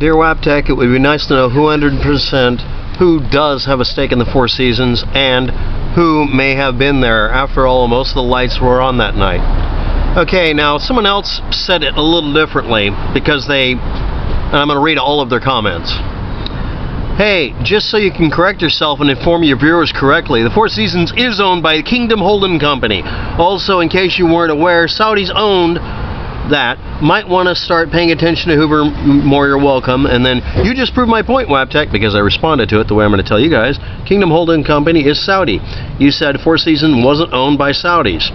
Dear Waptech, it would be nice to know who 100% who does have a stake in the Four Seasons and who may have been there. After all, most of the lights were on that night. Okay, now someone else said it a little differently because and I'm going to read all of their comments. Hey, just so you can correct yourself and inform your viewers correctly, the Four Seasons is owned by the Kingdom Holding Company. Also, in case you weren't aware, Saudis owned that. Might want to start paying attention to Hoover more. You're welcome. And then you just proved my point, Waptech, because I responded to it the way I'm going to tell you guys. Kingdom Holding Company is Saudi. You said Four Seasons wasn't owned by Saudis.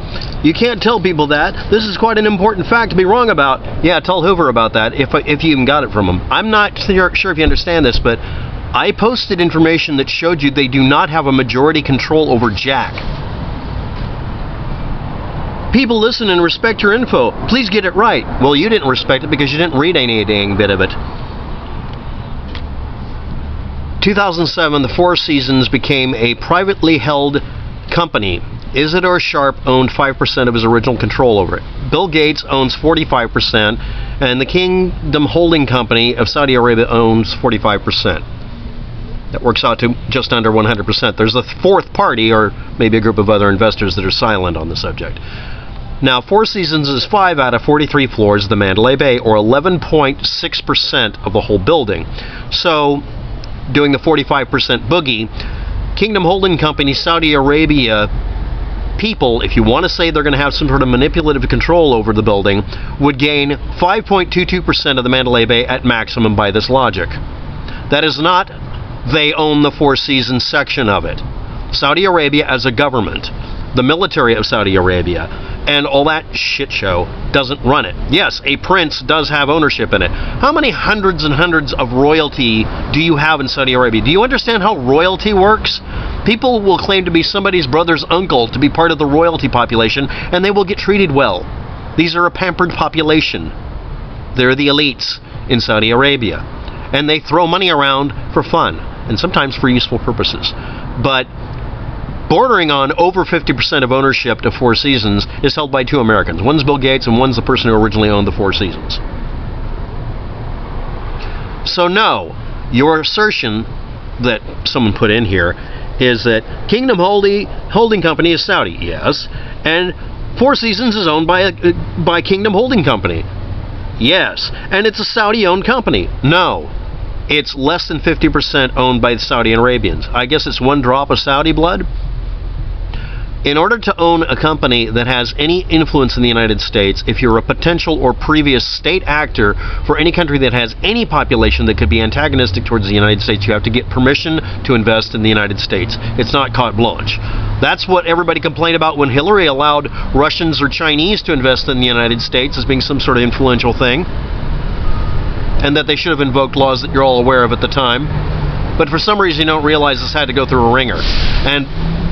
You can't tell people that. This is quite an important fact to be wrong about. Yeah, tell Hoover about that if you even got it from him. I'm not sure if you understand this, but I posted information that showed you they do not have a majority control over Jack. People listen and respect your info. Please get it right. Well, you didn't respect it because you didn't read any dang bit of it. 2007, the Four Seasons became a privately held company. Isadore Sharp owned 5% of his original control over it. Bill Gates owns 45%, and the Kingdom Holding Company of Saudi Arabia owns 45%. That works out to just under 100%. There's a fourth party, or maybe a group of other investors that are silent on the subject. Now, Four Seasons is 5 out of 43 floors of the Mandalay Bay, or 11.6% of the whole building. So, doing the 45% boogie, Kingdom Holding Company, Saudi Arabia people, if you want to say they're going to have some sort of manipulative control over the building, would gain 5.22% of the Mandalay Bay at maximum by this logic. That is not they own the Four Seasons section of it. Saudi Arabia as a government, the military of Saudi Arabia, and all that shit show doesn't run it. Yes, a prince does have ownership in it. How many hundreds and hundreds of royalty do you have in Saudi Arabia? Do you understand how royalty works? People will claim to be somebody's brother's uncle to be part of the royalty population, and they will get treated well. These are a pampered population. They're the elites in Saudi Arabia. And they throw money around for fun, and sometimes for useful purposes. But bordering on over 50% of ownership to Four Seasons is held by two Americans. One's Bill Gates and one's the person who originally owned the Four Seasons. So no, your assertion that someone put in here is that Kingdom Holding Company is Saudi, yes, and Four Seasons is owned by Kingdom Holding Company, yes, and it's a Saudi-owned company. No, it's less than 50% owned by the Saudi Arabians. I guess it's one drop of Saudi blood. In order to own a company that has any influence in the United States, if you're a potential or previous state actor for any country that has any population that could be antagonistic towards the United States, you have to get permission to invest in the United States. It's not carte blanche. That's what everybody complained about when Hillary allowed Russians or Chinese to invest in the United States as being some sort of influential thing, and that they should have invoked laws that you're all aware of at the time. But for some reason you don't realize this had to go through a ringer. And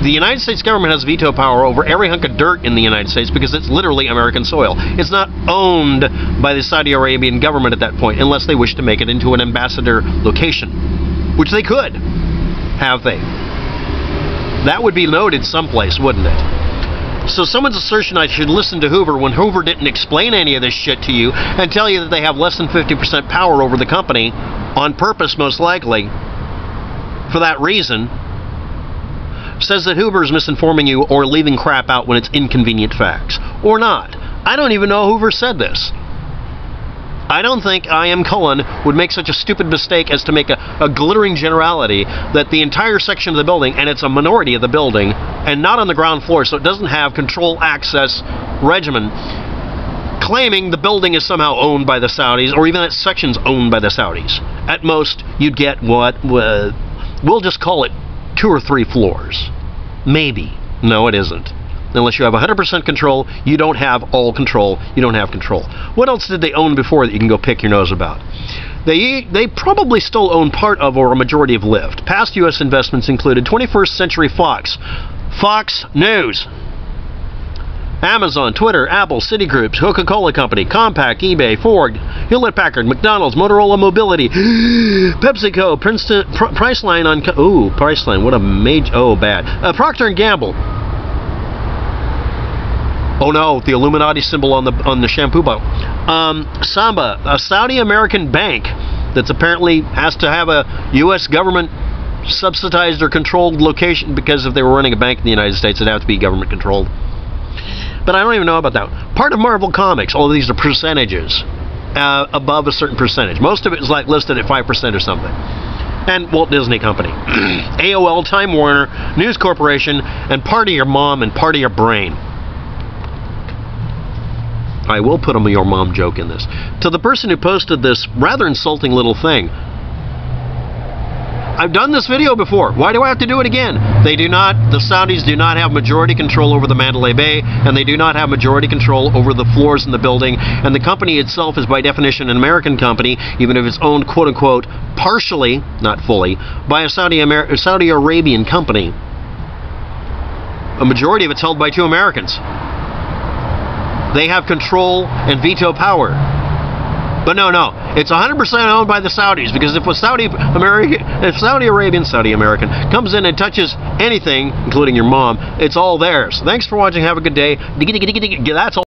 the United States government has veto power over every hunk of dirt in the United States because it's literally American soil. It's not owned by the Saudi Arabian government at that point unless they wish to make it into an ambassador location, which they could, have they. That would be noted someplace, wouldn't it? So someone's assertion I should listen to Hoover when Hoover didn't explain any of this shit to you and tell you that they have less than 50% power over the company, on purpose most likely, for that reason, says that Hoover is misinforming you or leaving crap out when it's inconvenient facts. Or not. I don't even know Hoover said this. I don't think I.M. Cullen would make such a stupid mistake as to make a glittering generality that the entire section of the building, and it's a minority of the building, and not on the ground floor, so it doesn't have control access regimen, claiming the building is somehow owned by the Saudis, or even that section's owned by the Saudis. At most, you'd get what, we'll just call it 2 or 3 floors. Maybe. No, it isn't. Unless you have 100% control, you don't have all control. You don't have control. What else did they own before that you can go pick your nose about? They probably still own part of or a majority of Lyft. Past U.S. investments included 21st Century Fox, Fox News, Amazon, Twitter, Apple, Citigroup, Coca-Cola Company, Compaq, eBay, Ford, Hewlett-Packard, McDonald's, Motorola Mobility, PepsiCo, Princeton, Priceline on... Ooh, Priceline, what a major... Oh, bad. Procter & Gamble. Oh no, the Illuminati symbol on the shampoo bottle. Samba, a Saudi American bank, that's apparently has to have a U.S. government subsidized or controlled location, because if they were running a bank in the United States, it'd have to be government controlled. But I don't even know about that. Part of Marvel Comics, all of these are percentages above a certain percentage. Most of it is like listed at 5% or something. And Walt Disney Company, AOL, Time Warner, News Corporation, and part of your mom and part of your brain. I will put a your mom joke in this. To the person who posted this rather insulting little thing, I've done this video before. Why do I have to do it again? The Saudis do not have majority control over the Mandalay Bay, and they do not have majority control over the floors in the building, and the company itself is by definition an American company, even if it's owned, quote-unquote, partially, not fully, by a Saudi Arabian company. A majority of it's held by 2 Americans. They have control and veto power. But no, it's 100% owned by the Saudis, because if a Saudi American comes in and touches anything, including your mom, it's all theirs. Thanks for watching. Have a good day. That's all.